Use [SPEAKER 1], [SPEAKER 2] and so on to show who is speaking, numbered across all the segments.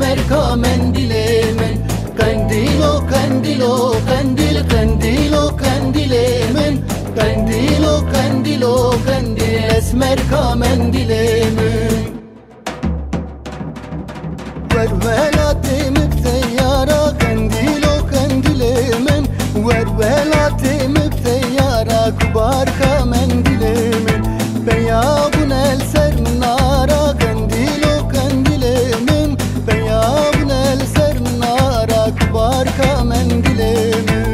[SPEAKER 1] esmer ka mendile men. Kandilo kandilo kandil kandilo kandile men. Kandilo kandilo kandil esmer ka mendile men. Vervelate müpteyara kandilo kandile men. Vervelate müpteyara kubar ka mendile men. Beyabun el ser minara kandilo kandile men. Beyabun el ser minara kubar ka mendile men.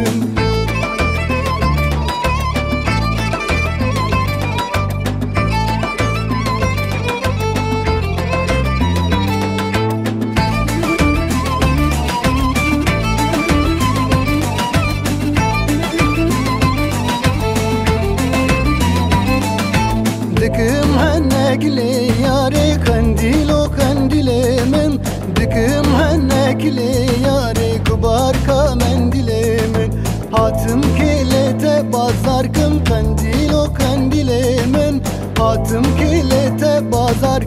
[SPEAKER 1] Dikim hennekli yare kandilo kandile men. Dikim hennekli yare kubar ka mendile men. Hatım kilete bazar kım kandilo kandile men. Hatım kilete bazar